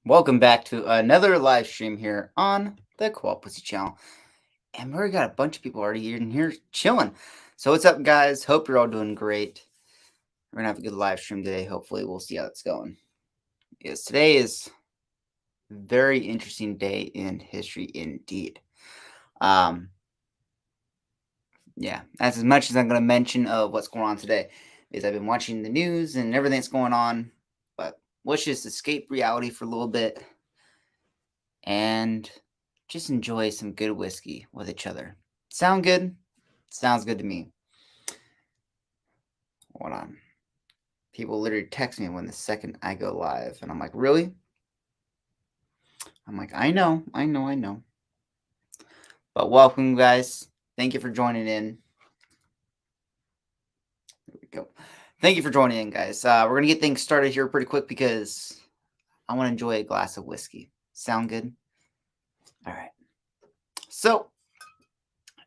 Welcome back to another live stream here on the Koala Pussy channel. And we already got a bunch of people already in here chilling. So what's up, guys? Hope you're all doing great. We're gonna have a good live stream today. Hopefully we'll see how it's going. Yes, today is a very interesting day in history indeed. Um yeah, that's as much as I'm gonna mention of what's going on today. Because I've been watching the news and everything that's going on. But let's just escape reality for a little bit and just enjoy some good whiskey with each other. Sound good? Sounds good to me. Hold on. People literally text me when the second I go live, and I'm like, really? I'm like, I know. But welcome, guys. Thank you for joining in. There we go. Thank you for joining in, guys. We're going to get things started here pretty quick because I want to enjoy a glass of whiskey. Sound good? All right. So,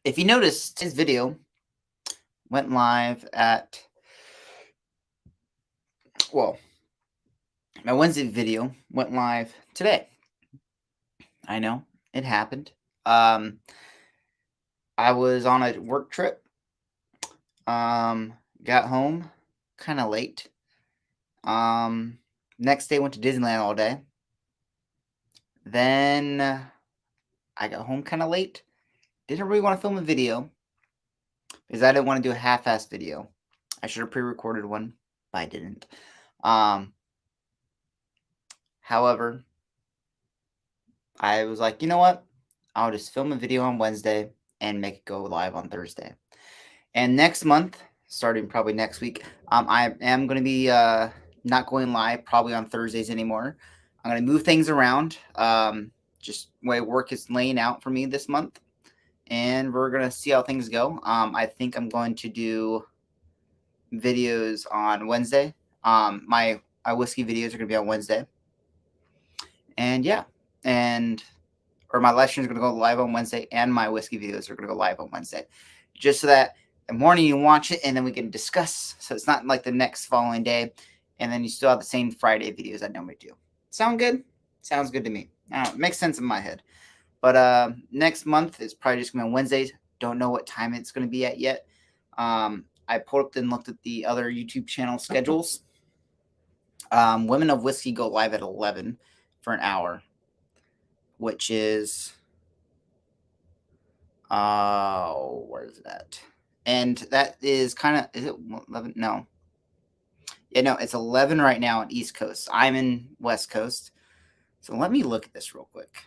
if you noticed, this video went live at, well, my Wednesday video went live today. I know it happened. I was on a work trip. Got home kind of late. Next day went to Disneyland all day. Then I got home kind of late. Didn't really want to film a video because I didn't want to do a half-assed video. I should have pre-recorded one, but I didn't. However, I was like, you know what? I'll just film a video on Wednesday and make it go live on Thursday. And next month, starting probably next week, I am going to be not going live probably on Thursdays anymore. I'm going to move things around. Just way work is laying out for me this month. And we're going to see how things go. I think I'm going to do videos on Wednesday. My whiskey videos are going to be on Wednesday. And yeah, or my live stream is going to go live on Wednesday, and my whiskey videos are going to go live on Wednesday, just so that the morning you watch it and then we can discuss. So it's not like the next following day, and then you still have the same Friday videos I normally do. Sound good? Sounds good to me. It makes sense in my head. But next month is probably just going to be on Wednesdays. Don't know what time it's going to be at yet. I pulled up and looked at the other YouTube channel schedules. Women of Whiskey go live at 11 for an hour, which is where is that? And that is kind of, is it 11? No. Yeah, no, it's 11 right now on East Coast. I'm in West Coast. So let me look at this real quick.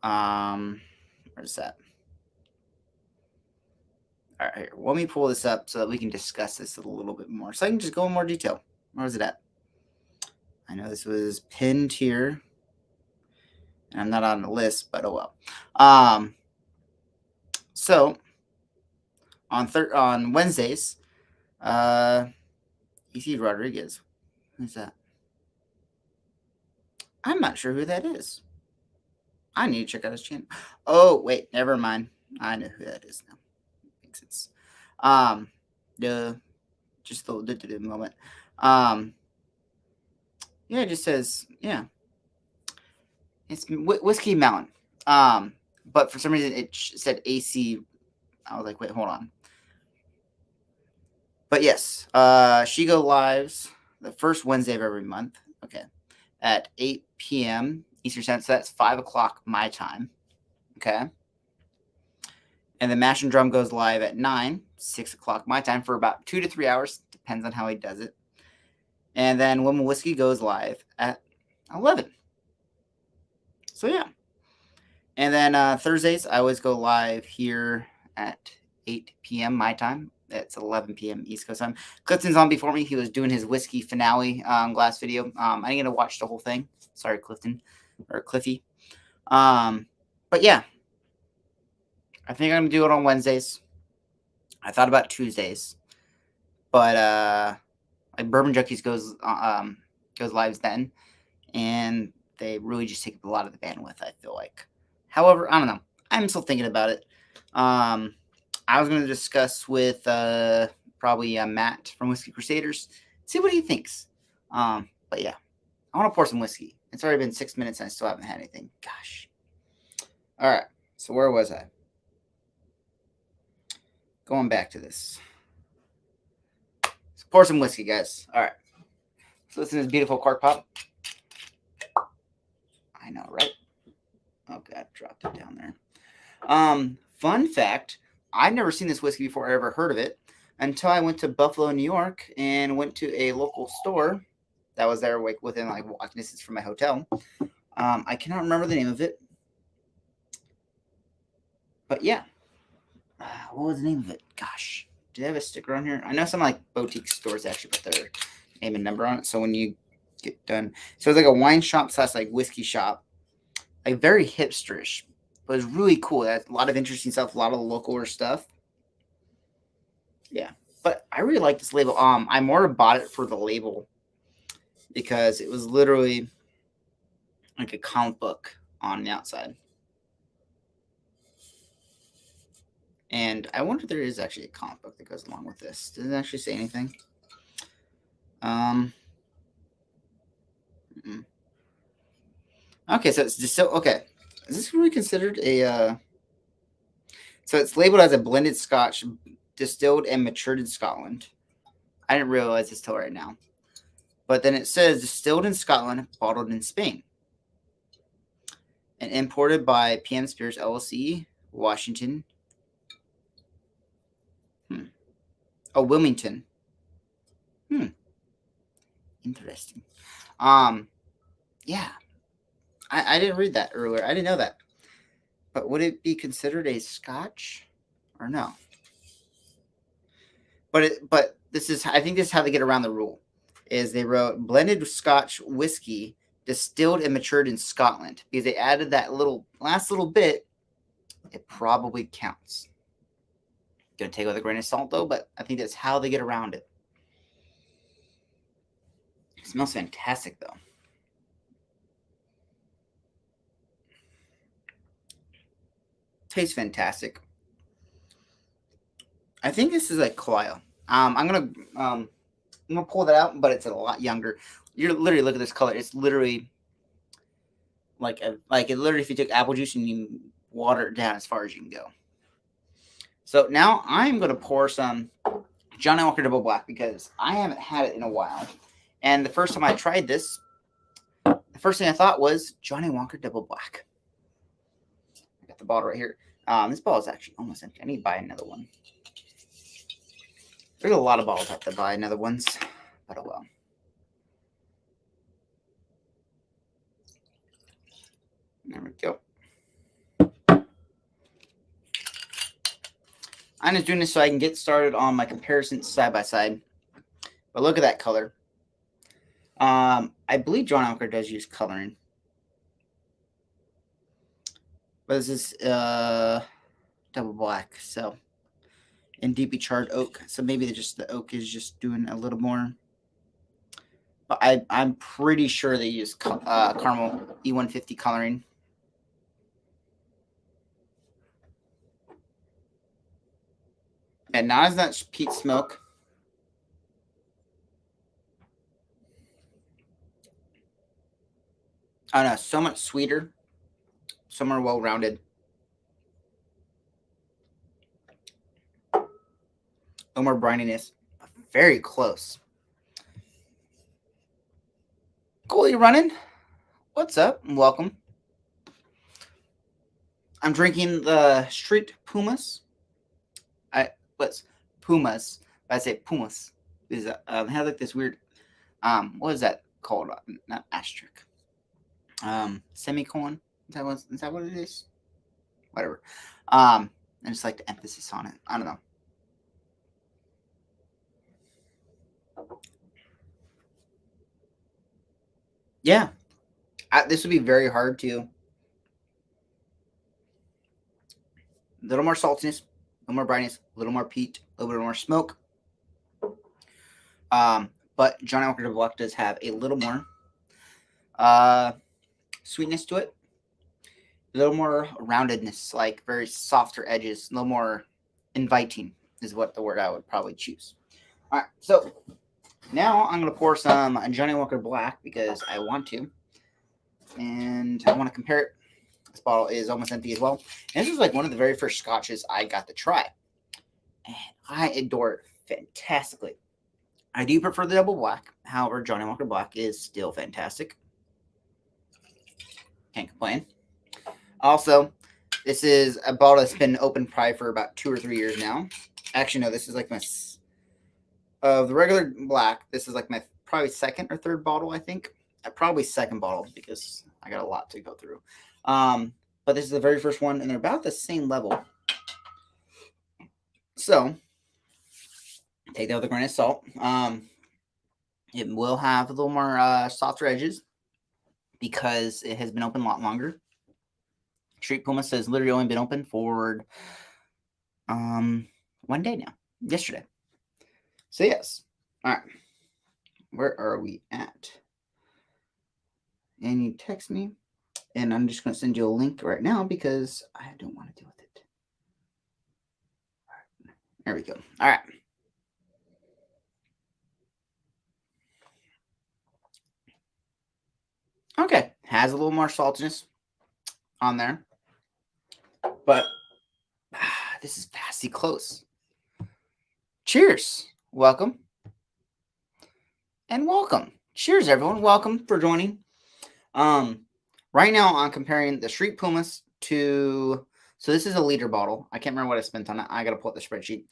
Where's that? All right, let me pull this up so that we can discuss this a little bit more. So I can just go in more detail. Where is it at? I know this was pinned here. And I'm not on the list, but oh well. So on Wednesdays, EC Rodriguez. Who's that? I'm not sure who that is. I need to check out his channel. Oh, wait, never mind. I know who that is now. Makes sense. Just the moment. Yeah, it just says, yeah. It's Whiskey Mountain. But for some reason it said AC. I was like, wait, hold on. But yes, she go lives the first Wednesday of every month. Okay, at 8 p.m. Eastern Standard. So that's 5 o'clock my time. Okay. And the Mash and Drum goes live at 9, 6 o'clock my time for about 2 to 3 hours. Depends on how he does it. And then Women Whiskey goes live at 11. So yeah. And then Thursdays, I always go live here at 8 p.m. my time. It's 11 p.m. East Coast time. Clifton's on before me. He was doing his whiskey finale glass video. I didn't get to watch the whole thing. Sorry, Clifton or Cliffy. But yeah, I think I'm gonna do it on Wednesdays. I thought about Tuesdays, but like Bourbon Junkies goes lives then, and they really just take up a lot of the bandwidth, I feel like. However, I don't know. I'm still thinking about it. I was going to discuss with probably Matt from Whiskey Crusaders, see what he thinks. But yeah, I want to pour some whiskey. It's already been 6 minutes and I still haven't had anything. Gosh. All right. So where was I? Going back to this. Let's pour some whiskey, guys. All right. So listen to this beautiful cork pop. I know, right? Oh, God. Dropped it down there. Fun fact. I've never seen this whiskey before. I ever heard of it until I went to Buffalo, New York, and went to a local store that was there within walking distance from my hotel. I cannot remember the name of it, but yeah, what was the name of it? Gosh, do they have a sticker on here? I know some boutique stores actually put their name and number on it. So when you get done, so it's like a wine shop / whiskey shop, very hipsterish, but it's really cool. It has a lot of interesting stuff, a lot of local stuff. Yeah, but I really like this label. I more bought it for the label because it was literally like a comic book on the outside. And I wonder if there is actually a comic book that goes along with this. Does it actually say anything? Okay, so it's just okay. Is this really considered a? So it's labeled as a blended Scotch, distilled and matured in Scotland. I didn't realize this till right now. But then it says distilled in Scotland, bottled in Spain, and imported by PM Spirits LLC, Washington. Oh, Wilmington. Interesting. Yeah. I didn't read that earlier. I didn't know that. But would it be considered a Scotch or no? But this is, I think this is how they get around the rule. Is they wrote blended Scotch whiskey distilled and matured in Scotland, because they added that last little bit. It probably counts. Gonna take it with a grain of salt though, but I think that's how they get around it. It smells fantastic though. Tastes fantastic. I think this is like Kalio. I'm gonna pull that out, but it's a lot younger. You're literally, look at this color. It's literally like if you took apple juice and you water it down as far as you can go. So now I'm gonna pour some Johnnie Walker Double Black because I haven't had it in a while. And the first time I tried this, the first thing I thought was Johnnie Walker Double Black. I got the bottle right here. This bottle is actually almost empty. I need to buy another one. There's a lot of bottles I have to buy another ones, but oh well. There we go. I'm just doing this so I can get started on my comparisons side by side. But look at that color. I believe Johnnie Walker does use coloring. But this is double black, so, and deeply charred oak. So maybe the oak is just doing a little more. But I'm pretty sure they use caramel E150 coloring. And not as much peat smoke. Oh no, so much sweeter, so more well-rounded. No more brininess. Very close. Cool, you running? What's up? Welcome. I'm drinking the Street Pumas. Pumas? I say Pumas. Is has like this weird what is that called? Not asterisk. Semicolon. Is that what it is? Whatever. I just like the emphasis on it. I don't know. Yeah. This would be very hard to. A little more saltiness, a little more brightness, a little more peat, a little bit more smoke. But Johnnie Walker Double Black does have a little more sweetness to it, a little more roundedness, like very softer edges, a little more inviting is what the word I would probably choose. All right, so Now I'm going to pour some Johnny Walker Black because I want to. And I want to compare it. This bottle is almost empty as well. And this is like one of the very first scotches I got to try. And I adore it fantastically. I do prefer the double black. However, Johnny Walker Black is still fantastic. Can't complain. Also, this is a bottle that's been open probably for about 2 or 3 years now. Actually, no, this is like my of the regular black. This is like my probably second or third bottle, I think. Probably second bottle because I got a lot to go through. But this is the very first one, and they're about the same level. So take that with a grain of salt. It will have a little more softer edges because it has been open a lot longer. Street Pumas has literally only been open for 1 day now, yesterday. So yes, all right. Where are we at? And you text me, and I'm just going to send you a link right now because I don't want to deal with it. All right. There we go. All right. Okay, has a little more saltiness on there, but this is vastly close. Cheers. Welcome. And welcome. Cheers, everyone. Welcome for joining. Right now I'm comparing the Street Pumas to, so this is a liter bottle. I can't remember what I spent on it. I got to pull up the spreadsheet.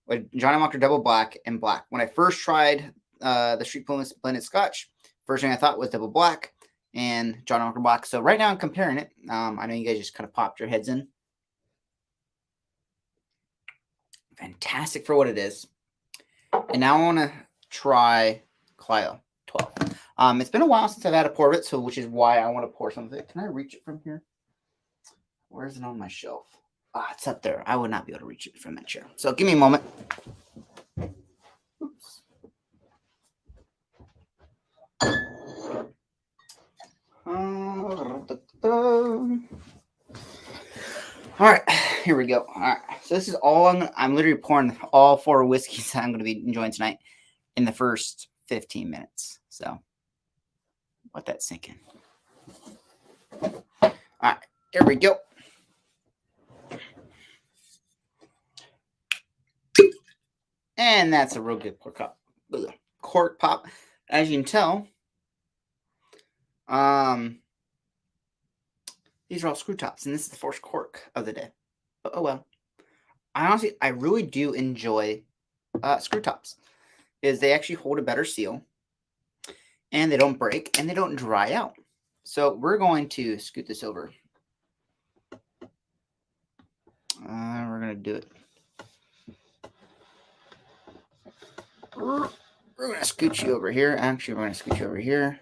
With Johnny Walker Double Black and Black. When I first tried the Street Pumas blended Scotch, first thing I thought was Double Black and Johnny Walker Black. So right now I'm comparing it. I know you guys just kind of popped your heads in. Fantastic for what it is. And now I want to try Clio 12. It's been a while since I've had a pour of it, so which is why I want to pour some of it. Can I reach it from here? Where is it on my shelf? Ah, it's up there. I would not be able to reach it from that chair. So give me a moment. Oops. All right, here we go. All right, so this is all I'm literally pouring all 4 whiskeys that I'm going to be enjoying tonight in the first 15 minutes. So let that sink in. All right, here we go. And that's a real good cork pop. As you can tell, these are all screw tops, and this is the first cork of the day. But oh well. I really do enjoy screw tops, is they actually hold a better seal, and they don't break, and they don't dry out. So we're going to scoot this over. We're going to do it. We're going to scoot you over here. Actually, we're going to scoot you over here.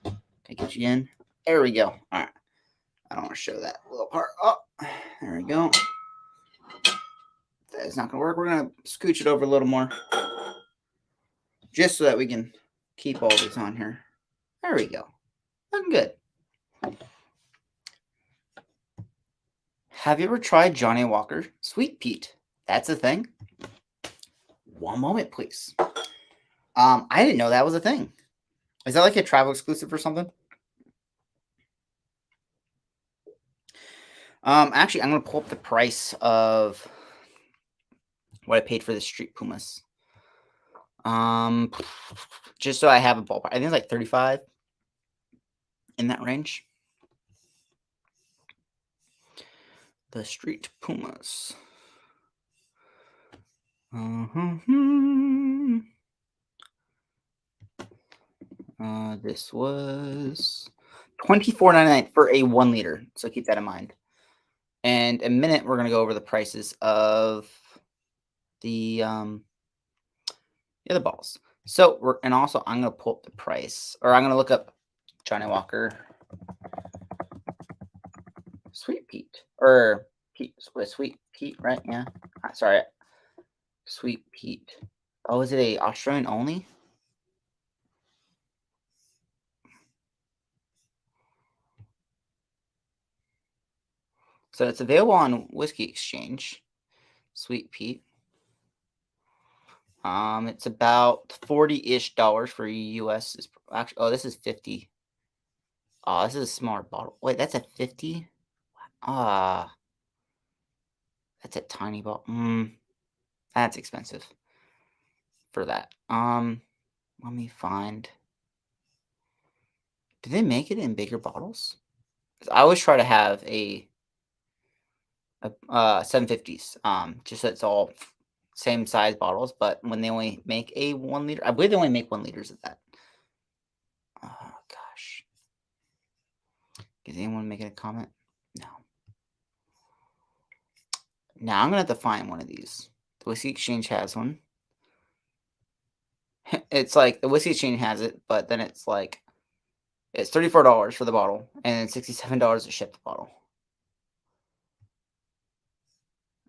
Okay, get you in. There we go. All right. I don't want to show that little part. Oh, there we go. That's not going to work. We're going to scooch it over a little more, just so that we can keep all this on here. There we go. Looking good. Have you ever tried Johnny Walker Sweet Peat? That's a thing. One moment, please. I didn't know that was a thing. Is that like a travel exclusive or something? Actually, I'm going to pull up the price of what I paid for the Street Pumas. Just so I have a ballpark. I think it's like 35 in that range. The Street Pumas. This was $24.99 for a 1 liter. So keep that in mind. And in a minute, we're going to go over the prices of the other balls. So and also I'm going to pull up the price, or I'm going to look up Johnny Walker Sweet Peat, or Sweet Peat, right? Yeah. Sorry. Sweet Peat. Oh, is it a Australian only? So it's available on Whiskey Exchange. Sweet Peat. It's about $40-ish for US. Actually, oh, this is 50. Oh, this is a smaller bottle. Wait, that's a 50? Ah, that's a tiny bottle. That's expensive for that. Let me find. Do they make it in bigger bottles? 'Cause I always try to have a 750s. Just so it's all same size bottles, but when they only make a 1 liter, I believe they only make 1 liters of that. Oh gosh. Is anyone making a comment? No. Now I'm gonna have to find one of these. The Whiskey Exchange has one. It's like the Whiskey Exchange has it, but then it's like it's $34 for the bottle and then $67 to ship the bottle.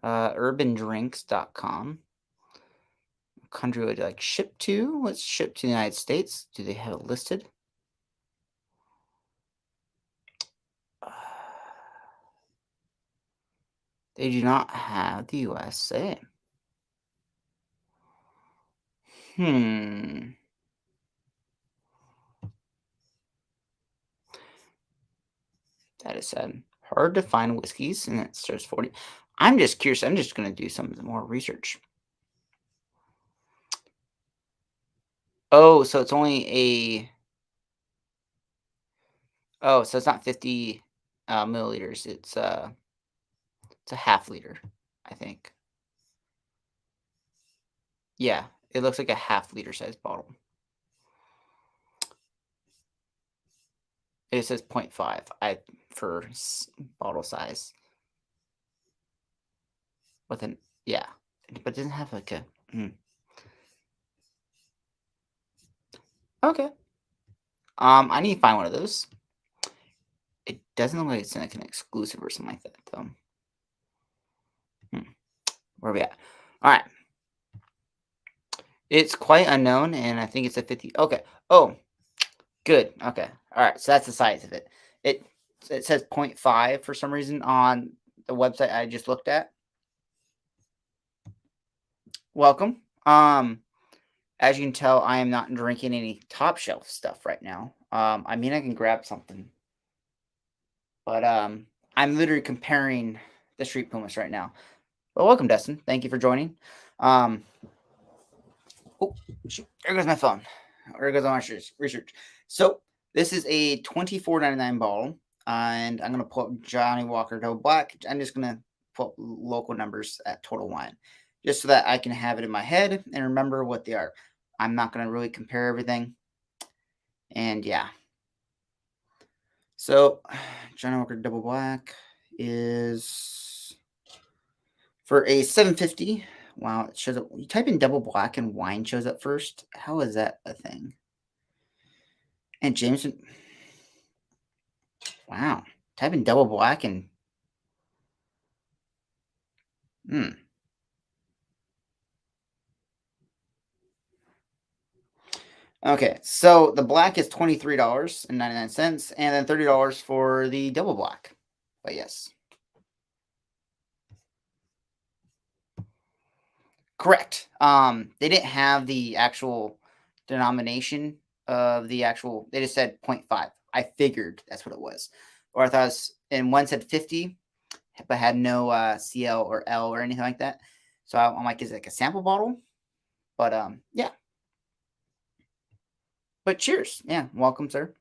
Urbandrinks.com. Country would like ship to? Let's ship to the United States. Do they have it listed? They do not have the USA. Hmm. That is sad. Hard to find whiskeys, and it starts 40. I'm just curious. I'm just going to do some more research. Oh, so it's only a. Oh, so it's not 50 milliliters. It's a half liter, I think. Yeah, it looks like a half liter size bottle. It says 0.5 for bottle size. With an yeah, but it doesn't have like a. Okay. I need to find one of those. It doesn't look like it's like an exclusive or something like that, though. Where are we at? All right. It's quite unknown, and I think it's a 50. Okay. Oh, good. Okay. All right. So that's the size of it. It it says 0.5 for some reason on the website I just looked at. Welcome. As you can tell, I am not drinking any top shelf stuff right now. I mean, I can grab something, but I'm literally comparing the Street Pumas right now. Well, welcome, Dustin. Thank you for joining. Um, oh, shoot, there goes my phone. There goes all my research. So this is a $24.99 bottle, and I'm gonna pull up Johnny Walker Double Black. I'm just gonna put local numbers at Total Wine, just so that I can have it in my head and remember what they are. I'm not gonna really compare everything, and yeah. So Johnny Walker Double Black is for a 750. Wow, it shows up. You type in double black and wine shows up first. How is that a thing? And Jameson. Wow. Type in double black and. Hmm. Okay, so the black is $23.99, and then $30 for the double black. But yes. Correct. They didn't have the actual denomination of the actual. They just said 0.5. I figured that's what it was, or I thought it was, and one said 50, but had no CL or L or anything like that. So I'm like, is it like a sample bottle? But yeah. But cheers. Yeah, welcome, sir.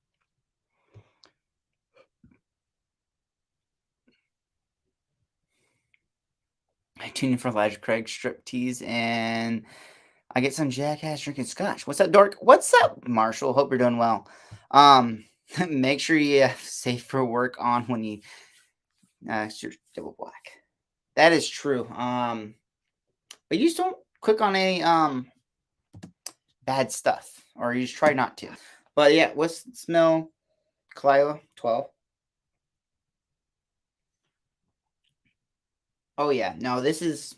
I tune in for Elijah Craig strip tease, and I get some jackass drinking scotch. What's up, Dork? What's up, Marshall? Hope you're doing well. Make sure you have safe for work on when you your double black. That is true. But you just don't click on any bad stuff, or you just try not to. But yeah, what's the smell? Kalila 12. Oh yeah, no, this is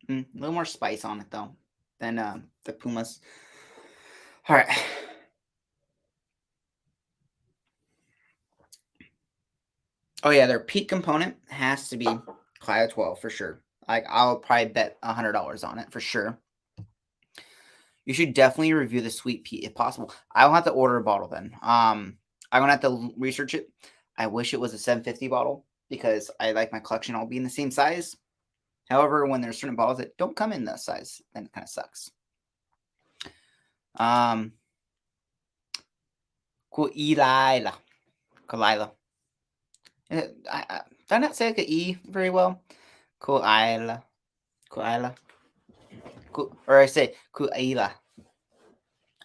a little more spice on it though than the Pumas. All right. Oh yeah, their peak component has to be Kalila 12 for sure. Like I'll probably bet $100 on it for sure. You should definitely review the Sweet Pea if possible. I will have to order a bottle then. I'm gonna have to research it. I wish it was a 750 bottle because I like my collection all being the same size. However, when there's certain bottles that don't come in that size, then it kind of sucks. Kuilila. Kalila. Did I not say like an E very well? Kuila. Kuila. Or I say Kuila.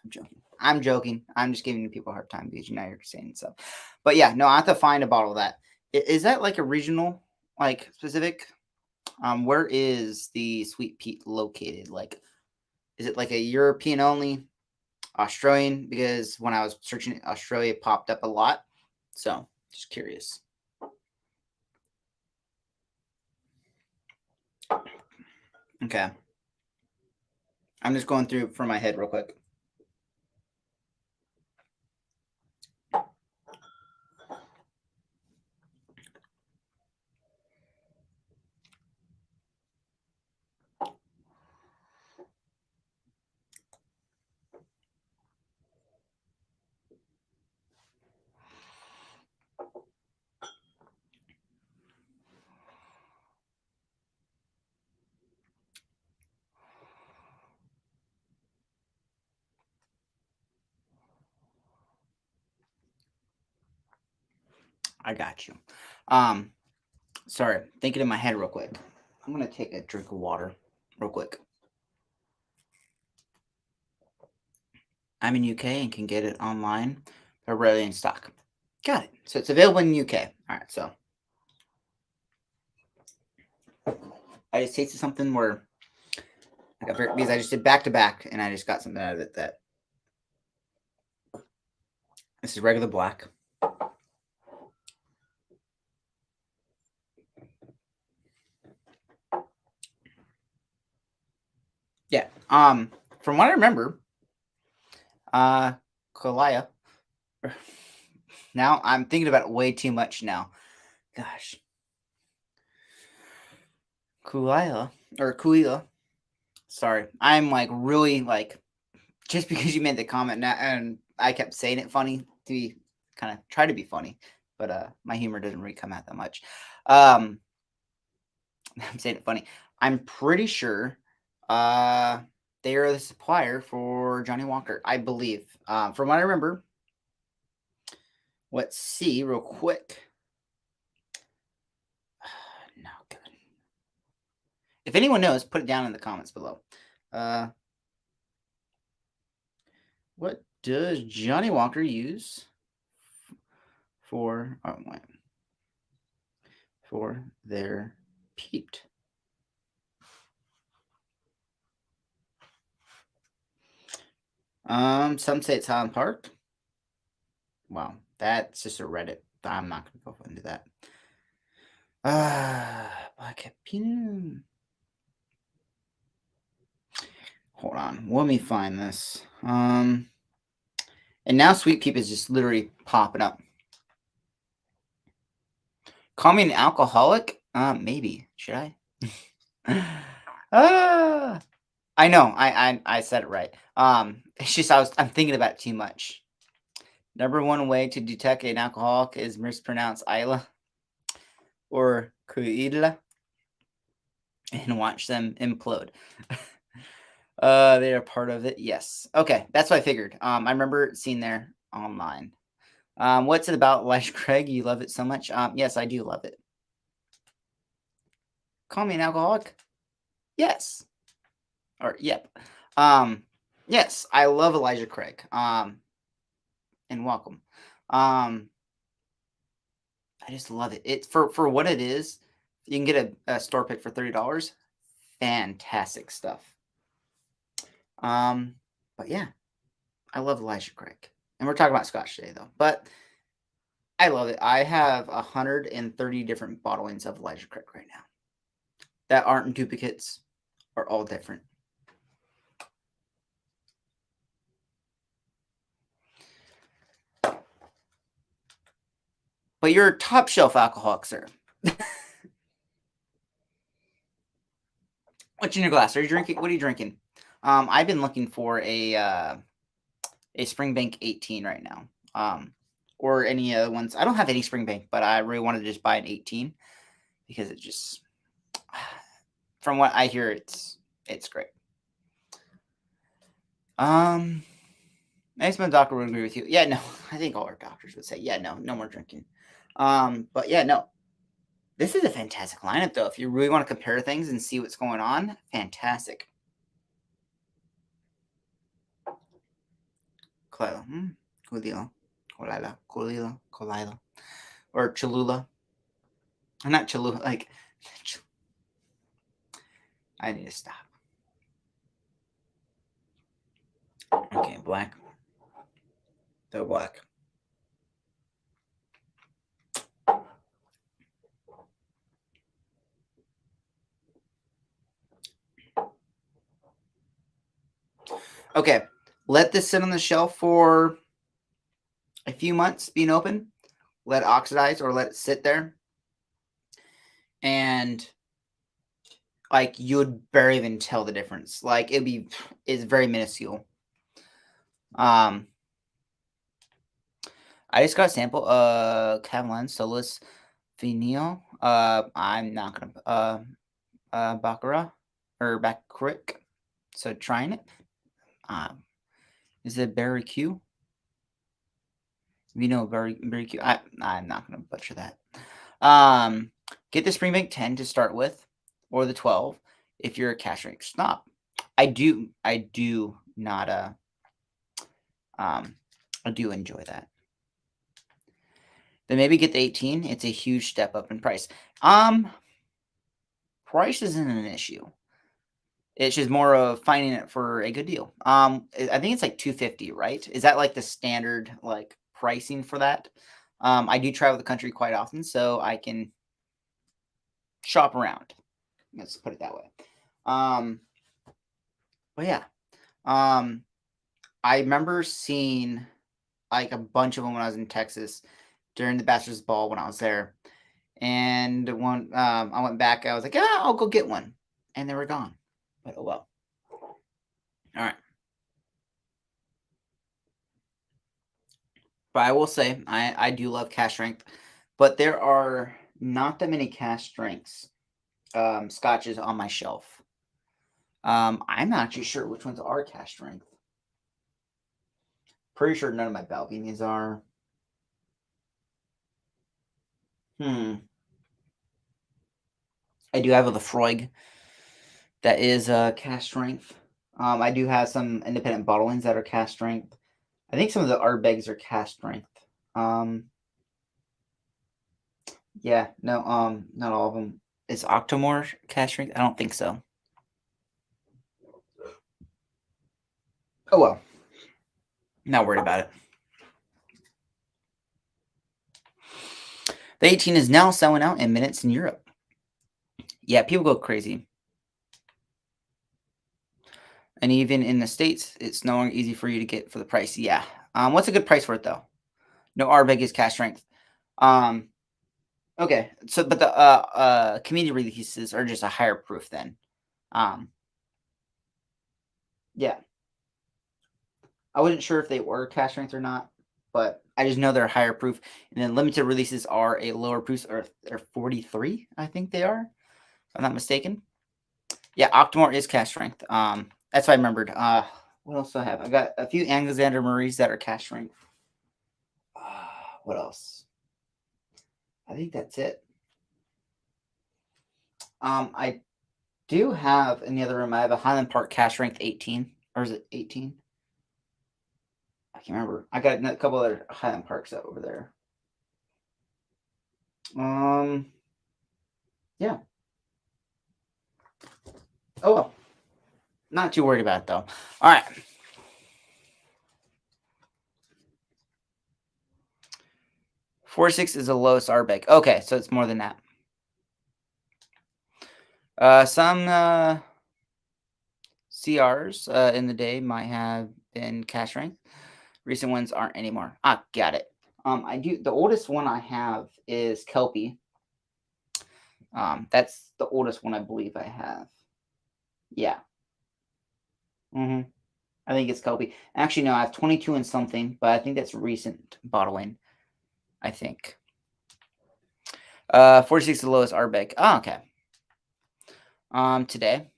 I'm joking. I'm joking. I'm just giving people a hard time because you know you're saying stuff. But yeah, no, I have to find a bottle of that. Is that like a regional, like specific? Where is the Sweet Pea located? Like, is it like a European only, Australian? Because when I was searching it, Australia popped up a lot. So just curious. Okay. I'm just going through from my head real quick. I got you. Sorry, thinking in my head real quick. I'm gonna take a drink of water real quick. I'm in UK and can get it online, but rarely in stock. Got it. So it's available in UK. All right. So I just tasted something where because I just did back to back, and I just got something out of it that this is regular black. Yeah. From what I remember, Kalaya. Now I'm thinking about it way too much now. Gosh. Kuila or Kuila. Sorry. I'm like really like just because you made the comment now and I kept saying it funny to be kind of try to be funny, but my humor doesn't really come out that much. I'm saying it funny. I'm pretty sure they are the supplier for Johnny Walker, I believe. From what I remember. Let's see real quick. No good. If anyone knows, put it down in the comments below. What does Johnny Walker use for for their peat? Some say it's Highland Park. Wow, that's just a Reddit. I'm not gonna go into that. Black Pinot. Hold on, let me find this. And now Sweet Peep is just literally popping up. Call me an alcoholic? Maybe. Should I? I know. I said it right. It's just I'm thinking about it too much. Number one way to detect an alcoholic is mispronounce Isla or Kuila and watch them implode. They are part of it. Yes. Okay, that's what I figured. I remember seeing there online. What's it about, Elijah Craig? You love it so much. Yes, I do love it. Call me an alcoholic. Yes. Or yep. Yes, I love Elijah Craig. And welcome. I just love it. It's for what it is. You can get a store pick for $30. Fantastic stuff. But yeah, I love Elijah Craig, and we're talking about Scotch today though. But I love it. I have 130 different bottlings of Elijah Craig right now that aren't duplicates, are all different. But you're a top shelf alcoholic, sir. What's in your glass? Are you drinking? What are you drinking? I've been looking for a Springbank 18 right now. Or any other ones. I don't have any Springbank, but I really wanted to just buy an 18 because it just, from what I hear, it's great. I guess my doctor would agree with you. Yeah, no, I think all our doctors would say, yeah, no more drinking. But yeah, no, this is a fantastic lineup though. If you really want to compare things and see what's going on, fantastic. Kalila, Kulila, Kalila, or Cholula. Not Cholula, like, I need to stop. Okay, black. The black. Okay, let this sit on the shelf for a few months being open. Let it oxidize or let it sit there. And like you would barely even tell the difference. Like it's very minuscule. I just got a sample Catalan Solus Vinil. I'm not gonna Baccarat or Baccric. So trying it. Is it Berry Q? Vino Berry Q. I'm not gonna butcher that. Get the Springbank 10 to start with, or the 12 if you're a cash drink snob. I do not I do enjoy that. Then maybe get the 18. It's a huge step up in price. Price isn't an issue. It's just more of finding it for a good deal. I think it's like $250, right? Is that like the standard like pricing for that? I do travel the country quite often, so I can shop around. Let's put it that way. But yeah, I remember seeing like a bunch of them when I was in Texas during the Bachelor's Ball when I was there. And when I went back, I was like, "Ah, I'll go get one," and they were gone. But oh well. All right. But I will say, I do love cash strength, but there are not that many cash strengths scotches on my shelf. I'm not actually sure which ones are cash strength. Pretty sure none of my Balvinias are. I do have a Lefroy that is cash strength. I do have some independent bottlings that are cash strength. I think some of the Ardbegs are cash strength. Yeah, no, not all of them. Is Octomore cash strength? I don't think so. Oh well. Not worried about it. The 18 is now selling out in minutes in Europe. Yeah, people go crazy. And even in the States, it's no longer easy for you to get for the price. Yeah. What's a good price for it though? No Ardbeg is cash strength. Okay. So but the community releases are just a higher proof then. Yeah. I wasn't sure if they were cash strength or not, but I just know they're higher proof. And then limited releases are a lower proof, or they're 43, I think they are, if I'm not mistaken. Yeah, Octomore is cash strength. That's what I remembered. What else do I have? I got a few Alexander Murrays that are cash strength. What else? I think that's it. I do have in the other room. I have a Highland Park cash strength 18, or is it 18? I can't remember. I got a couple other Highland Parks over there. Yeah. Oh well. Not too worried about it though. All right. 4.6 is the lowest Ardbeg. Okay, so it's more than that. Some CRs in the day might have been cash strength. Recent ones aren't anymore. Got it. I do. The oldest one I have is Kelpie. That's the oldest one I believe I have. Yeah. Mm-hmm. I think it's Kobe. Actually, no, I have 22 and something, but I think that's recent bottling. I think. 46 is the lowest Arbeck. Oh, okay. Today.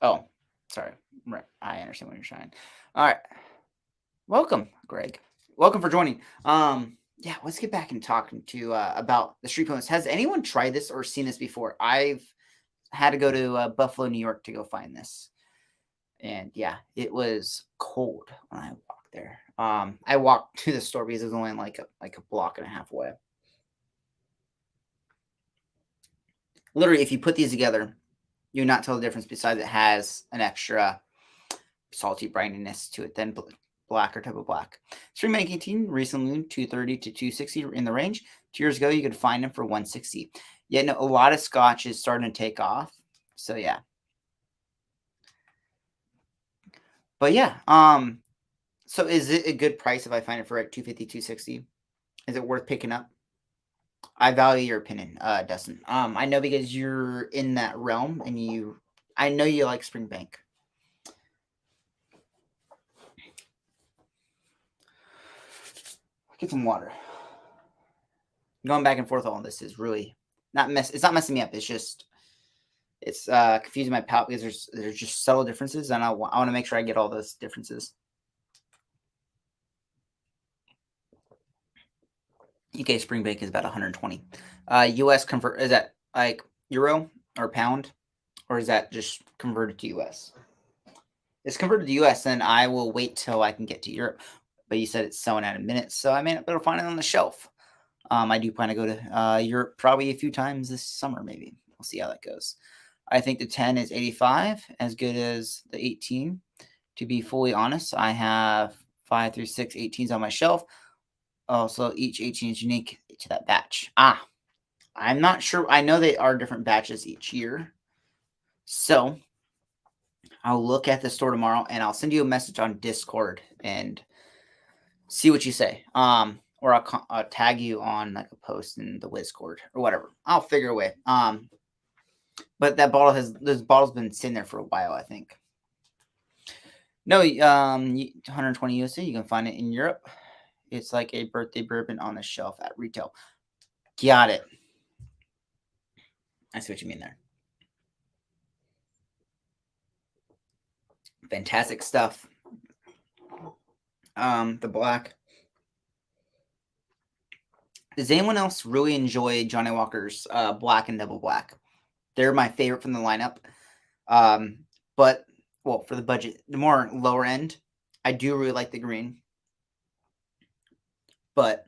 Oh, sorry. Right. I understand what you're saying. All right. Welcome, Greg. Welcome for joining. Yeah, let's get back and talking to about the street ponies. Has anyone tried this or seen this before? I've had to go to Buffalo, New York to go find this. And yeah, it was cold when I walked there. I walked to the store because it was only like a block and a half away. Literally, if you put these together, you would not tell the difference. Besides, it has an extra salty brininess to it than black or type of black. Stream making team recently 230 to 260 in the range. 2 years ago, you could find them for 160. Yeah, no, a lot of scotch is starting to take off. So yeah. But yeah, so is it a good price if I find it for like 250, 260? Is it worth picking up? I value your opinion, Dustin. I know because you're in that realm and I know you like Springbank. Get some water. Going back and forth on this is really it's not messing me up. It's confusing my palate because there's just subtle differences, and I want to make sure I get all those differences. UK Springbank is about 120. US convert, is that like euro or pound, or is that just converted to US? It's converted to US, then I will wait till I can get to Europe. But you said it's selling out in minutes, so I may not be able to find it on the shelf. I do plan to go to Europe probably a few times this summer, maybe. We'll see how that goes. I think the 10 is 85, as good as the 18. To be fully honest, I have 5 through 6 18s on my shelf. Also, each 18 is unique to that batch. I'm not sure. I know they are different batches each year. So I'll look at the store tomorrow and I'll send you a message on Discord and see what you say. Or I'll tag you on like a post in the Discord or whatever. I'll figure a way. But this bottle's been sitting there for a while, I think. No, 120 USD. You can find it in Europe. It's like a birthday bourbon on the shelf at retail. Got it. I see what you mean there. Fantastic stuff. The black. Does anyone else really enjoy Johnnie Walker's black and double black? They're my favorite from the lineup. But well, for the budget, the more lower end, I do really like the green. But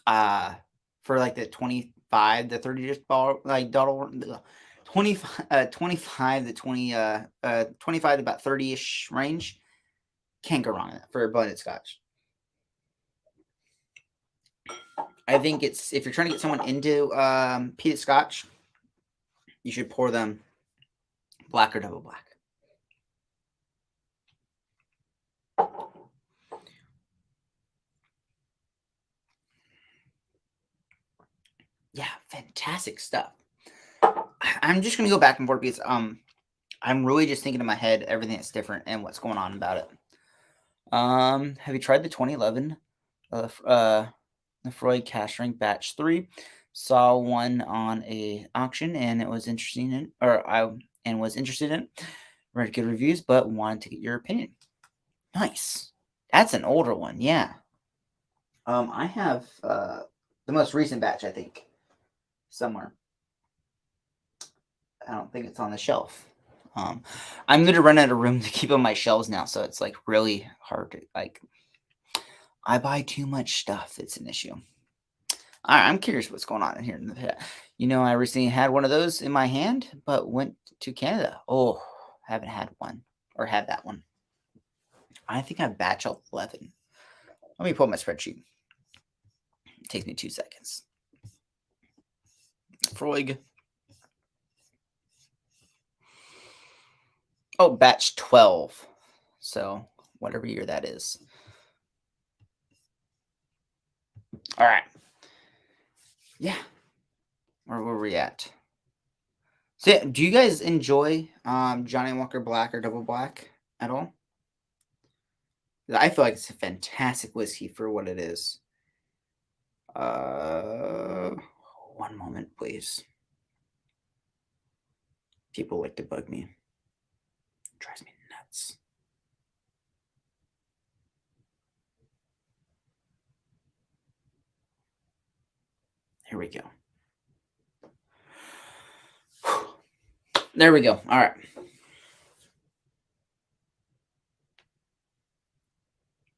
for like the 25 to 30 just ball like dollar 25 to 20 25 to about 30ish range, can't go wrong in that for a blended scotch. I think it's if you're trying to get someone into peated scotch, you should pour them black or double black. Yeah, fantastic stuff. I'm just gonna go back and forth because I'm really just thinking in my head everything that's different and what's going on about it. Have you tried the 2011 Lefroy Cash Rank Batch 3? Saw one on a auction and it was interesting was interested in it. Read good reviews, but wanted to get your opinion. Nice. That's an older one, yeah. I have the most recent batch, I think, somewhere. I don't think it's on the shelf. I'm going to run out of room to keep on my shelves now, so it's like really hard to like. I buy too much stuff. It's an issue. All right, I'm curious what's going on in here. I recently had one of those in my hand, but went to Canada. Oh, haven't had one or had that one. I think I have batch 11. Let me pull my spreadsheet. It takes me 2 seconds. Freud. Oh, batch 12. So whatever year that is. All right. Yeah. Where were we at? So, yeah, do you guys enjoy Johnny Walker Black or Double Black at all? I feel like it's a fantastic whiskey for what it is. Uh, one moment, please. People like to bug me. It drives me nuts. Here we go. There we go. All right.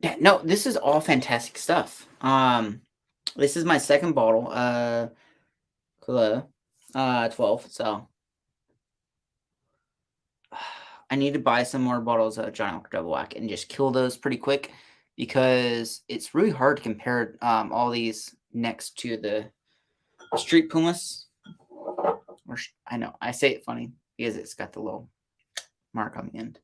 Yeah, no, this is all fantastic stuff. This is my second bottle, Kahlua, 12. So I need to buy some more bottles of Johnny Walker Double Black and just kill those pretty quick because it's really hard to compare all these next to the Street Pumas. I know I say it funny because it's got the little mark on the end.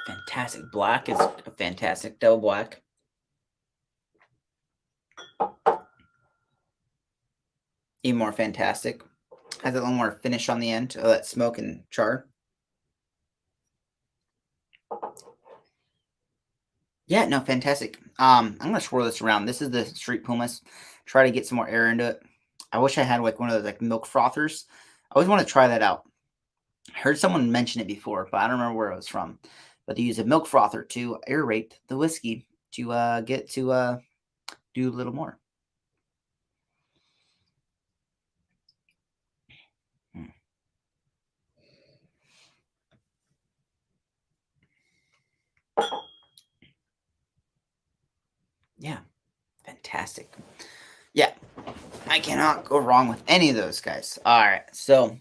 Fantastic. Black is a fantastic double black. Even more fantastic. Has a little more finish on the end of that smoke and char. Yeah, no, fantastic. I'm gonna swirl this around. This is the Street Pumas. Try to get some more air into it. I wish I had like one of those like milk frothers. I always want to try that out. I heard someone mention it before, but I don't remember where it was from. But they use a milk frother to aerate the whiskey to get to do a little more. Hmm. Yeah, fantastic. Yeah, I cannot go wrong with any of those guys. All right, so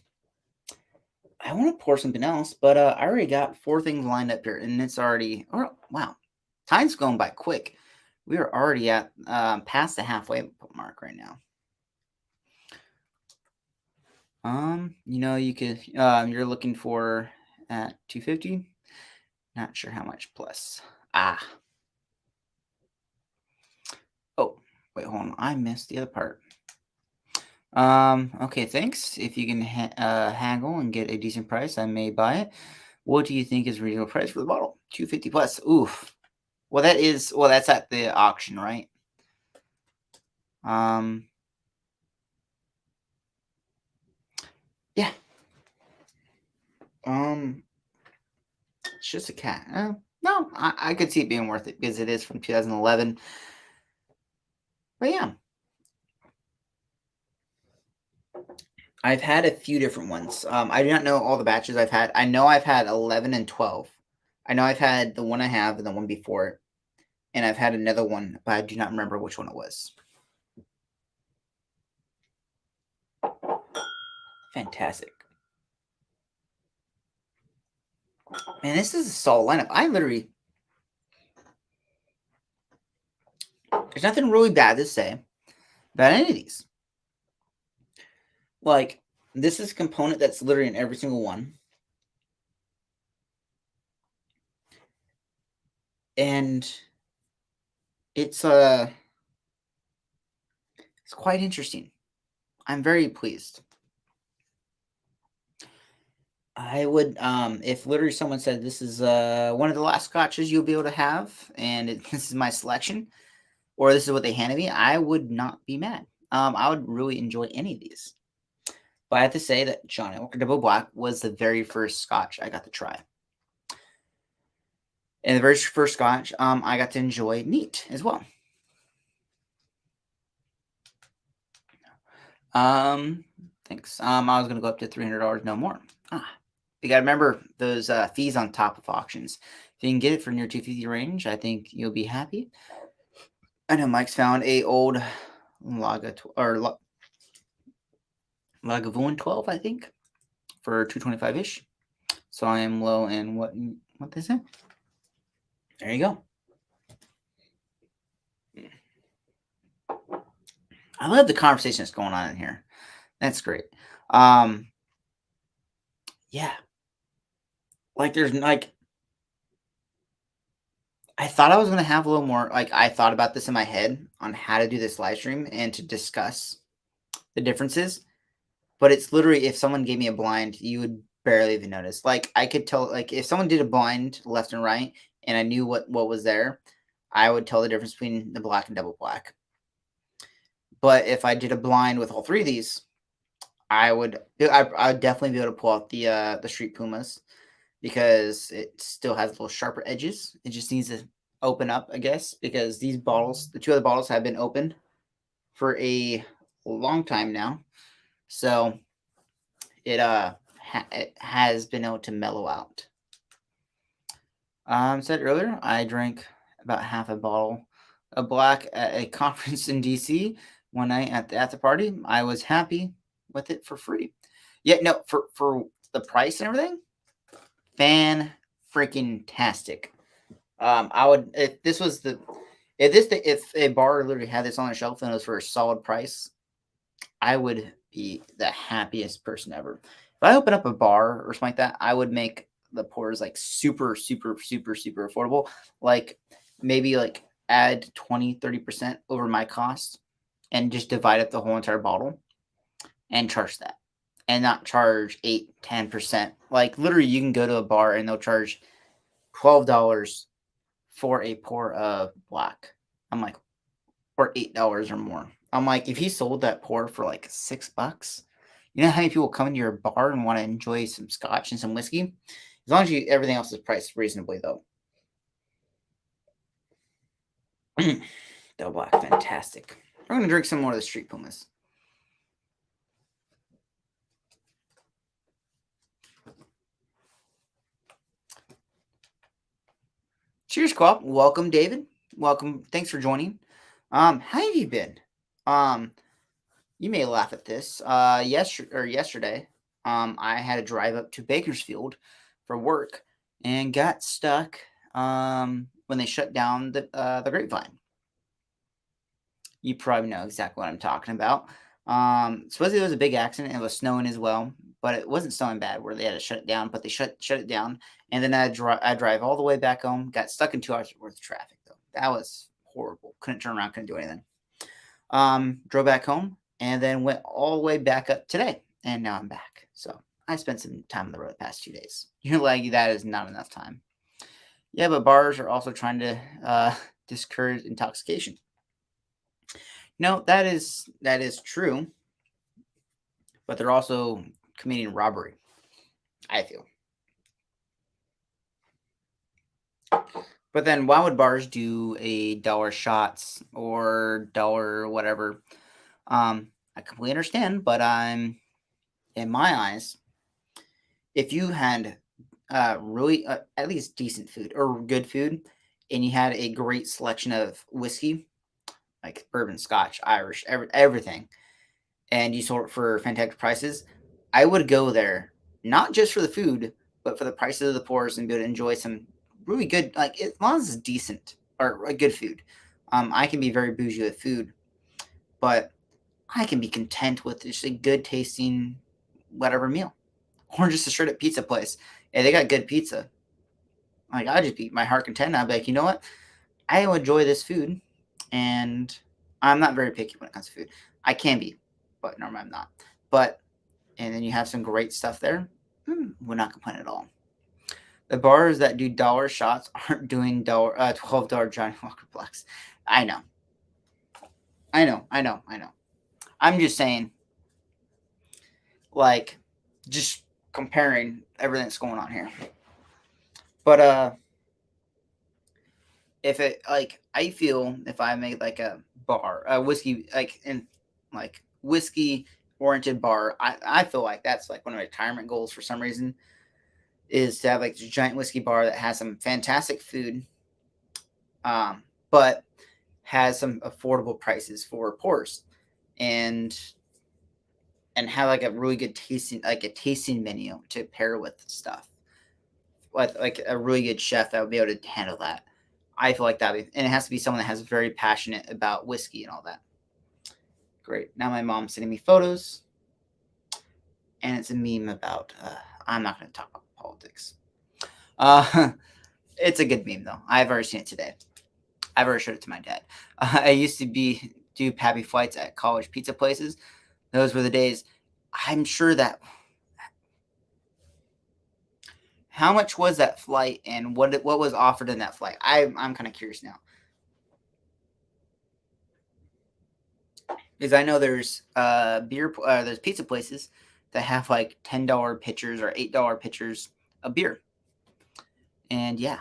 I want to pour something else, but I already got 4 things lined up here, and it's already. Oh wow, time's going by quick. We are already at past the halfway mark right now. You could you're looking for at 250. Not sure how much plus. Ah. Oh, wait, hold on. I missed the other part. Okay, thanks. If you can haggle and get a decent price, I may buy it. What do you think is reasonable price for the bottle? 250 plus. Oof. Well, that's at the auction, right? Um, yeah. Um, it's just a cat. No, I could see it being worth it because it is from 2011. But yeah, I've had a few different ones. I do not know all the batches I've had. I know I've had 11 and 12. I know I've had the one I have and the one before it. And I've had another one, but I do not remember which one it was. Fantastic. Man, this is a solid lineup. There's nothing really bad to say about any of these. Like, this is a component that's literally in every single one. And it's quite interesting. I'm very pleased. I would if literally someone said this is one of the last scotches you'll be able to have and this is my selection or this is what they handed me, I would not be mad. I would really enjoy any of these. But I have to say that Johnny Walker Double Black was the very first scotch I got to try. And the very first scotch I got to enjoy neat as well. Thanks. I was gonna go up to $300, no more. You gotta remember those fees on top of auctions. If you can get it for near 250 range, I think you'll be happy. I know Mike's found a old Lagavulin 12, I think, for 225 ish. So I am low in what they say. There you go. I love the conversation that's going on in here. That's great. Yeah. Like there's like I thought I was gonna have a little more I thought about this in my head on how to do this live stream and to discuss the differences. But it's literally if someone gave me a blind, you would barely even notice. Like I could tell, like if someone did a blind left and right, and I knew what was there, I would tell the difference between the black and double black. But if I did a blind with all three of these, I would definitely be able to pull out the Street Pumas because it still has little sharper edges. It just needs to open up, I guess, because these bottles, the two other bottles, have been opened for a long time now. So it has been able to mellow out. Said earlier, I drank about half a bottle of black at a conference in DC one night at the after party. I was happy with it for free. Yeah, no, for the price and everything, fan freaking tastic. I would if this was the if a bar literally had this on the shelf and it was for a solid price, I would be the happiest person ever. If I open up a bar or something like that, I would make the pours like super, super, super, super affordable. Like maybe like add 20-30% over my cost and just divide up the whole entire bottle and charge that. And not charge 8-10%. Like literally you can go to a bar and they'll charge $12 for a pour of black. I'm like, or $8 or more. I'm like, if he sold that pour for like $6, you know how many people come into your bar and want to enjoy some scotch and some whiskey? As long as everything else is priced reasonably, though. Double black, fantastic. We're gonna drink some more of the Street Pumas. Cheers, Co-op. Welcome, David. Welcome. Thanks for joining. How have you been? You may laugh at this. Yesterday, I had to drive up to Bakersfield for work and got stuck when they shut down the Grapevine. You probably know exactly what I'm talking about. Supposedly there was a big accident and it was snowing as well, but it wasn't snowing bad where they had to shut it down, but they shut it down. And then I drive all the way back home, got stuck in 2 hours worth of traffic though. That was horrible. Couldn't turn around, couldn't do anything. Drove back home and then went all the way back up today. And now I'm back. So I spent some time on the road the past 2 days. You're like, that is not enough time. Yeah, but bars are also trying to discourage intoxication. No, that is true, but they're also committing robbery, I feel. But then why would bars do $1 shots or dollar whatever? I completely understand, but I'm in my eyes, if you had really at least decent food or good food, and you had a great selection of whiskey, like bourbon, Scotch, Irish, everything, and you sold it for fantastic prices, I would go there not just for the food, but for the prices of the pours and be able to enjoy some really good, like as long as it's decent or a good food. I can be very bougie with food, but I can be content with just a good tasting whatever meal, or just a straight up pizza place. Hey, they got good pizza. Like I just be my heart content. I'd be like, you know what? I enjoy this food, and I'm not very picky when it comes to food. I can be, but normally I'm not. But and then you have some great stuff there. We're not complaining at all. The bars that do dollar shots aren't doing $12 Johnny Walker Blacks. I know. I'm just saying, like, just comparing everything that's going on here. But if it like I feel if I make like a bar, a whiskey like whiskey oriented bar, I feel like that's like one of my retirement goals for some reason is to have like this giant whiskey bar that has some fantastic food, but has some affordable prices for pours and have like a really good tasting menu to pair with stuff. Like a really good chef that would be able to handle that. I feel like that, and it has to be someone that has very passionate about whiskey and all that. Great. Now my mom's sending me photos, and it's a meme about. I'm not going to talk about politics. It's a good meme though. I've already seen it today. I've already showed it to my dad. I used to do happy flights at college pizza places. Those were the days. I'm sure that. How much was that flight, and what was offered in that flight? I'm kind of curious now, because I know there's there's pizza places that have like $10 pitchers or $8 pitchers of beer, and yeah.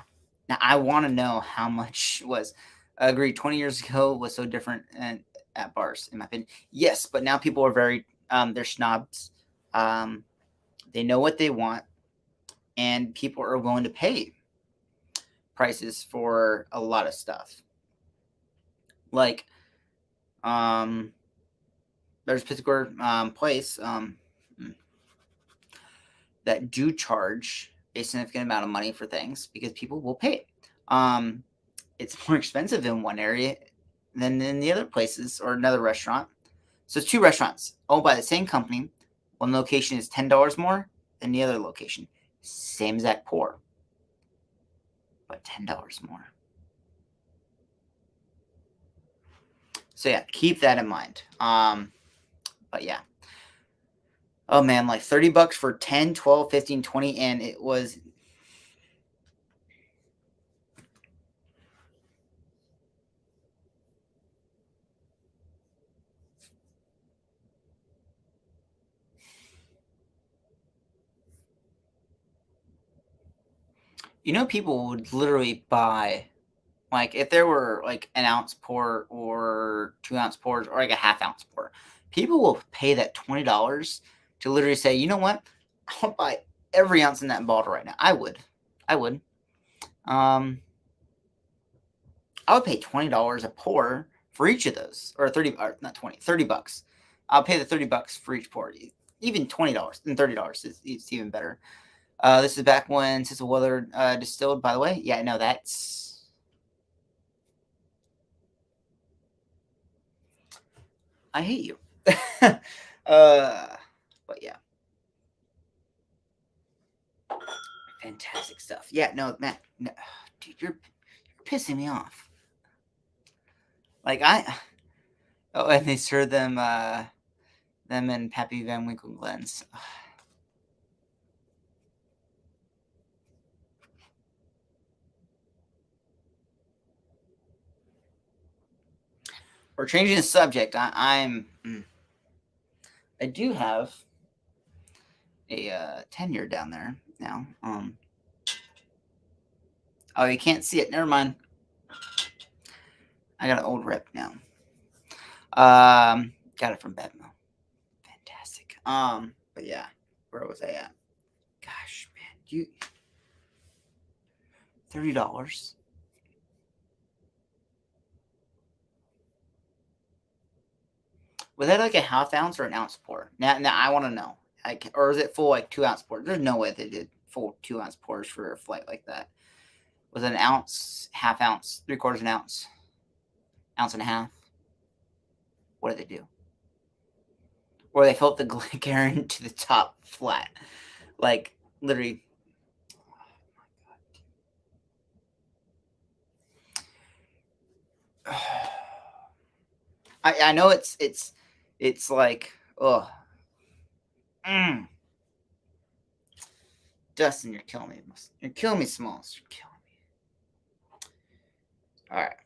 Now I want to know how much was. I agree. 20 years ago was so different and at bars, in my opinion. Yes, but now people are very they're snobs. Um, they know what they want, and people are willing to pay prices for a lot of stuff. Like, um, there's a particular place that do charge a significant amount of money for things because people will pay it. It's more expensive in one area than in the other places or another restaurant. So it's two restaurants owned by the same company. One location is $10 more than the other location. Same exact pour, but $10 more. So yeah, keep that in mind. But yeah. Oh man, like $30 for 10, 12, 15, 20, and it was. People would literally buy, like, if there were like an ounce pour or 2 ounce pours or like a half ounce pour, people will pay that $20 to literally say, you know what, I'll buy every ounce in that bottle right now. I would. I would pay $20 a pour for each of those, or 30, or not 20, $30. I'll pay the $30 for each pour. Even $20 and $30 is even better. This is back when Cecil Willard distilled, by the way. Yeah, no, that's. I hate you. But yeah. Fantastic stuff. Yeah, no, man. No, dude, you're pissing me off. Like, Oh, and they serve them in Pappy Van Winkle Glens. We're changing the subject. I do have a tenure down there now. Oh, you can't see it. Never mind. I got an old rep now. Got it from Bedmo. Fantastic. But yeah, where was I at? Gosh, man, you $30. Was that like a half ounce or an ounce pour? Now I want to know. Or is it full like 2 ounce pour? There's no way they did full 2 ounce pours for a flight like that. Was it an ounce, half ounce, 3/4 an ounce, ounce and a half? What did they do? Or they filled the Glencairn to the top flat, like literally. I know it's like, oh, Dustin, you're killing me. You're killing me, Smalls. You're killing me. All right.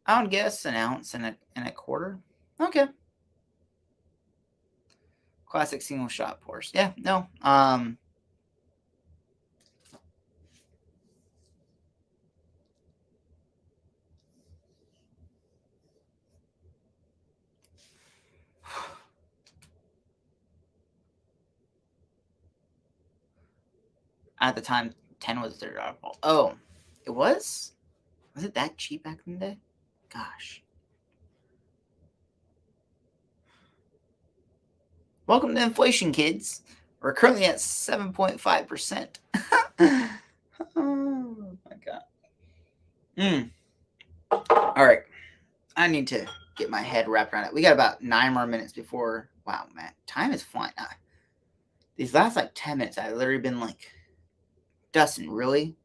I would guess an ounce and a quarter. Okay. Classic single shot pours. Yeah, no. At the time, 10 was $30 ball. Oh, it was? Was it that cheap back in the day? Gosh. Welcome to inflation, kids. We're currently at 7.5%. Oh my god. All right. I need to get my head wrapped around it. We got about 9 more minutes before. Wow, man. Time is flying. These last like 10 minutes, I've literally been like Justin, really?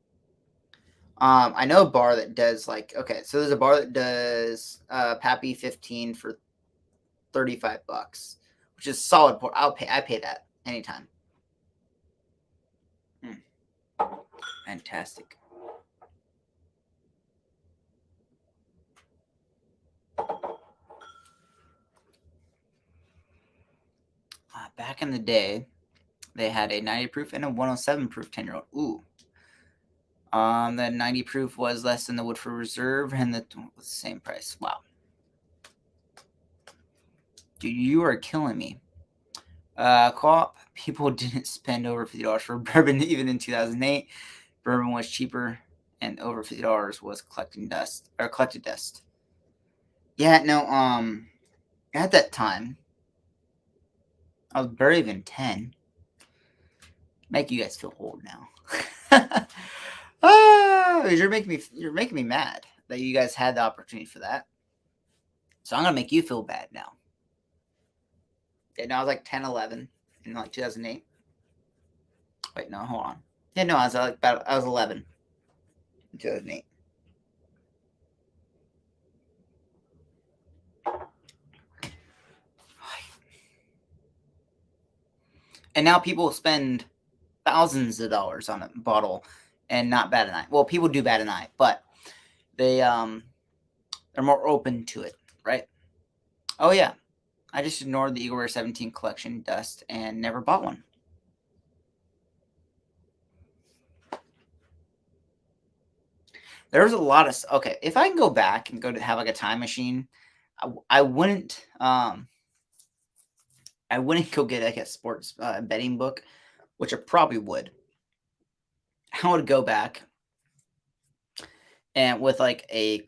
I know a bar that does like, okay, so there's a bar that does Pappy 15 for $35, which is solid pour. I pay that anytime. Fantastic. Back in the day, they had a 90 proof and a 107 proof 10-year-old. Ooh. The 90 proof was less than the Woodford Reserve, and the same price. Wow. Dude, you are killing me. Co-op, people didn't spend over $50 for bourbon even in 2008. Bourbon was cheaper, and over $50 was collected dust. Yeah, no, at that time, I was barely even 10. Make you guys feel old now. You're making me mad that you guys had the opportunity for that. So I'm gonna make you feel bad now. Yeah, no, I was like 10, 11 in like 2008. Wait, no, hold on. Yeah, no, I was 11 in 2008. And now people spend thousands of dollars on a bottle and not bat an eye. Well, people do bat an eye, but they're more open to it, right? Oh yeah, I just ignored the Eagleware 17 collection dust and never bought one. There was a lot of okay. If I can go back and go to have like a time machine, I wouldn't go get like a sports betting book, which I probably would. I would go back and with like a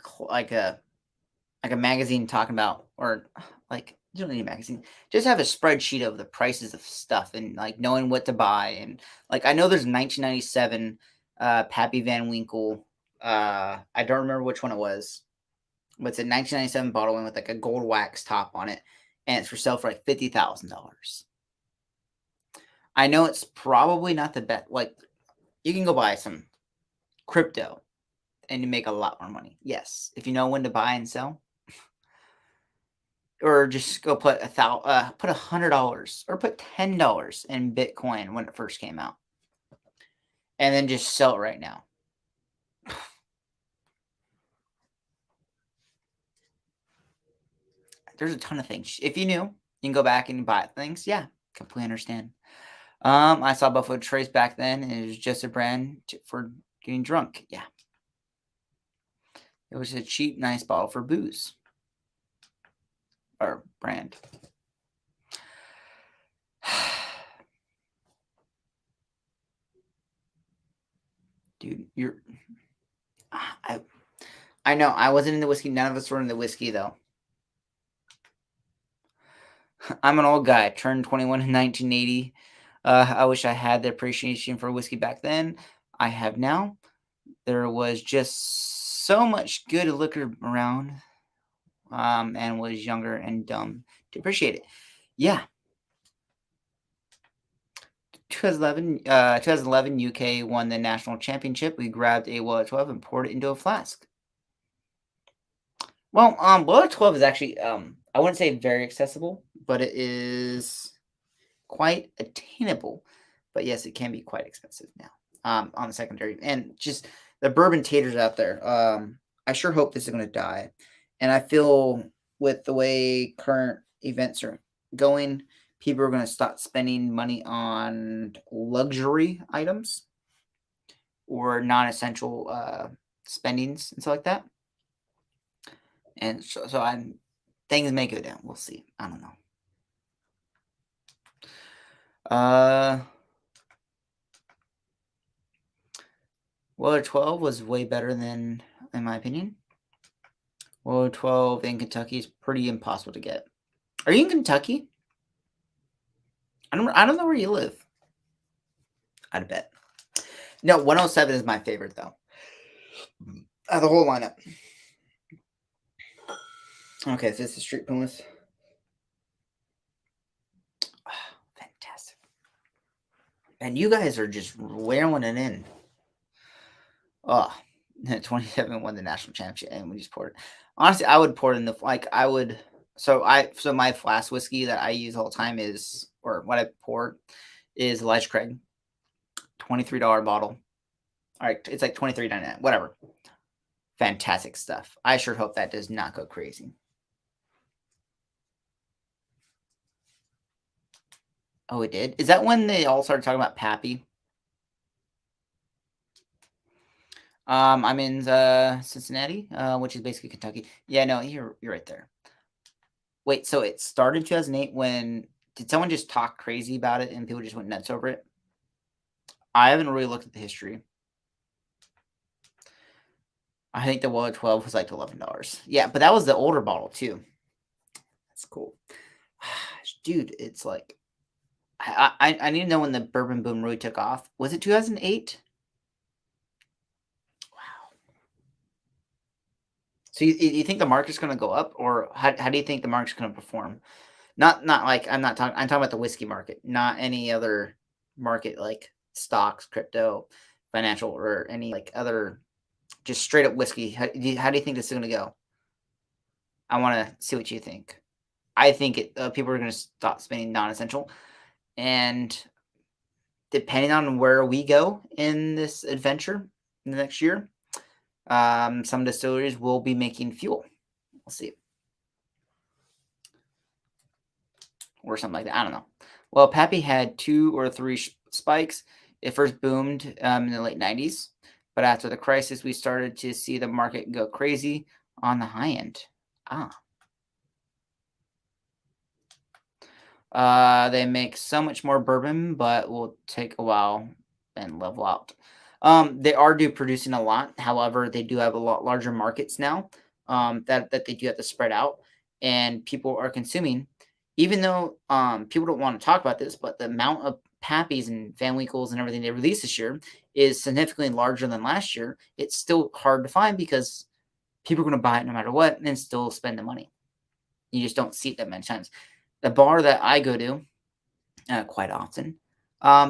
magazine talking about, or like, you don't need a magazine, just have a spreadsheet of the prices of stuff and like knowing what to buy. And like I know there's 1997 Pappy Van Winkle. I don't remember which one it was, but it's a 1997 bottle with like a gold wax top on it, and it's for sale for like $50,000. I know it's probably not the best. Like, you can go buy some crypto and you make a lot more money. Yes, if you know when to buy and sell, or just go put $100 or put $10 in Bitcoin when it first came out, and then just sell it right now. There's a ton of things. If you knew, you can go back and buy things. Yeah, completely understand. I saw Buffalo Trace back then, and it was just a brand for getting drunk. Yeah. It was a cheap, nice bottle for booze. Or brand. Dude, I know, I wasn't in the whiskey. None of us were in the whiskey, though. I'm an old guy. Turned 21 in 1980. I wish I had the appreciation for whiskey back then. I have now. There was just so much good liquor around, and was younger and dumb to appreciate it. Yeah. 2011, UK won the national championship. We grabbed a Weller 12 and poured it into a flask. Well, Weller 12 is actually, I wouldn't say very accessible, but it is quite attainable. But yes, it can be quite expensive now, on the secondary. And just the bourbon taters out there. I sure hope this is going to die. And I feel with the way current events are going, people are going to stop spending money on luxury items or non-essential spendings and stuff like that. And so things may go down. We'll see. I don't know. Weller 12 was way better than, in my opinion. Weller 12 in Kentucky is pretty impossible to get. Are you in Kentucky? I don't know where you live. I'd bet. No, 107 is my favorite, though. The whole lineup. Okay, so this is Street Pumas. Oh, fantastic. And you guys are just wailing it in. Oh, 27 won the national championship, and we just poured it. Honestly, I would pour it in the like I would. So my flask whiskey that I use all the time is, or what I pour is Elijah Craig, $23 bottle. All right, it's like 23.99, whatever. Fantastic stuff. I sure hope that does not go crazy. Oh, it did. Is that when they all started talking about Pappy? I'm in Cincinnati, which is basically Kentucky. Yeah, no, you're right there. Wait, so it started in 2008 when did someone just talk crazy about it and people just went nuts over it? I haven't really looked at the history. I think the Weller 12 was like $11. Yeah, but that was the older bottle too. That's cool. Dude, it's like I need to know when the bourbon boom really took off. Was it 2008? Wow. So you think the market's going to go up, or how do you think the market's going to perform? Not like I'm talking about the whiskey market, not any other market like stocks, crypto, financial, or any like other just straight up whiskey. How do you think this is going to go? I want to see what you think. I think people are going to stop spending non-essential, and depending on where we go in this adventure in the next year, some distilleries will be making fuel. We'll see, or something like that. I don't know. Well, Pappy had two or three spikes. It first boomed in the late 90s, but after the crisis, we started to see the market go crazy on the high end. Ah. They make so much more bourbon, but will take a while and level out. They are do producing a lot. However, they do have a lot larger markets now, that they do have to spread out, and people are consuming. Even though people don't want to talk about this, but the amount of Pappies and Van Winkles and everything they released this year is significantly larger than last year. It's still hard to find because people are going to buy it no matter what and still spend the money. You just don't see it that many times. The bar that I go to quite often,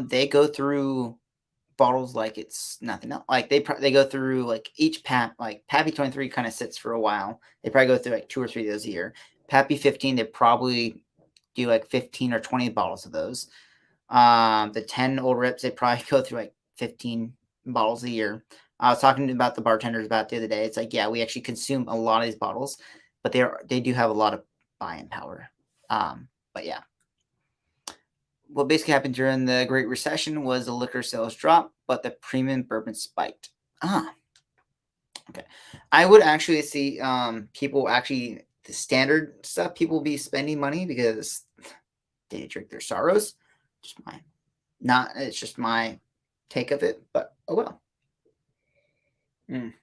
they go through bottles like it's nothing else. Like they go through like each like Pappy 23 kind of sits for a while. They probably go through like 2 or 3 of those a year. Pappy 15, they probably do like 15 or 20 bottles of those. The 10 old rips, they probably go through like 15 bottles a year. I was talking about the bartenders about the other day. It's like, yeah, we actually consume a lot of these bottles, but they do have a lot of buying power. But yeah, what basically happened during the Great Recession was the liquor sales dropped, but the premium bourbon spiked. Ah, okay. I would actually see people actually the standard stuff people be spending money because they drink their sorrows. Just my not it's just my take of it, but oh well. Mm.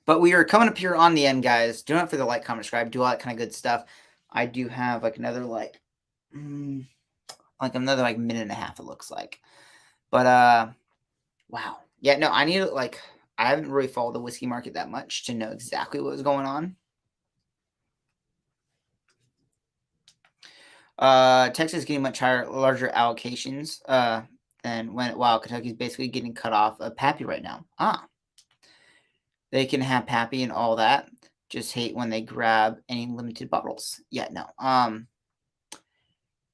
But we are coming up here on the end, guys. Do not forget to like, comment, subscribe, do all that kind of good stuff. I do have like another another like minute and a half, it looks like. But wow. Yeah, no, I need like I haven't really followed the whiskey market that much to know exactly what was going on. Texas is getting much higher, larger allocations. And wow, Kentucky's basically getting cut off of Pappy right now. Ah, they can have Pappy and all that. Just hate when they grab any limited bottles. Yeah, no.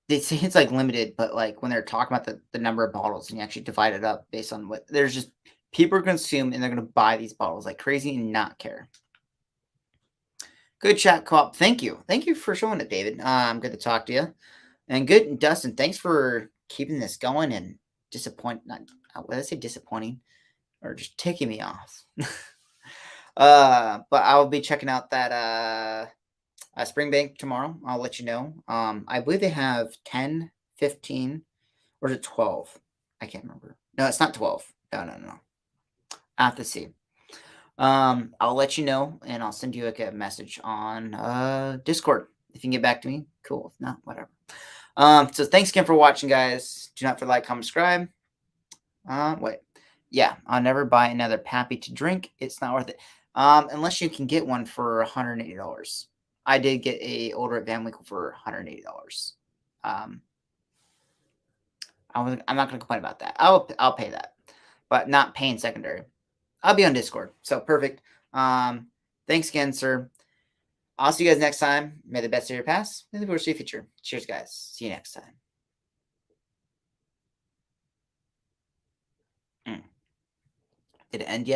They say it's like limited, but like when they're talking about the number of bottles and you actually divide it up based on what there's just people are consume and they're gonna buy these bottles like crazy and not care. Good chat co-op. Thank you. Thank you for showing it, David. Good to talk to you. And good Dustin, thanks for keeping this going and not what did I say disappointing or just ticking me off. But I'll be checking out that Springbank tomorrow. I'll let you know. I believe they have 10, 15, or is it 12? I can't remember. No, it's not 12. No. I have to see. I'll let you know, and I'll send you like a message on Discord. If you can get back to me, cool. If not, whatever. So thanks again for watching, guys. Do not forget to like, comment, subscribe. Wait. Yeah, I'll never buy another Pappy to drink. It's not worth it. Unless you can get one for $180. I did get a older Van Winkle for $180. I'm not gonna complain about that. I'll pay that. but not paying secondary. I'll be on Discord. So perfect. Thanks again, sir. I'll see you guys next time. May the best of your past. May the worst of your future. Cheers, guys. See you next time. Did it end yet?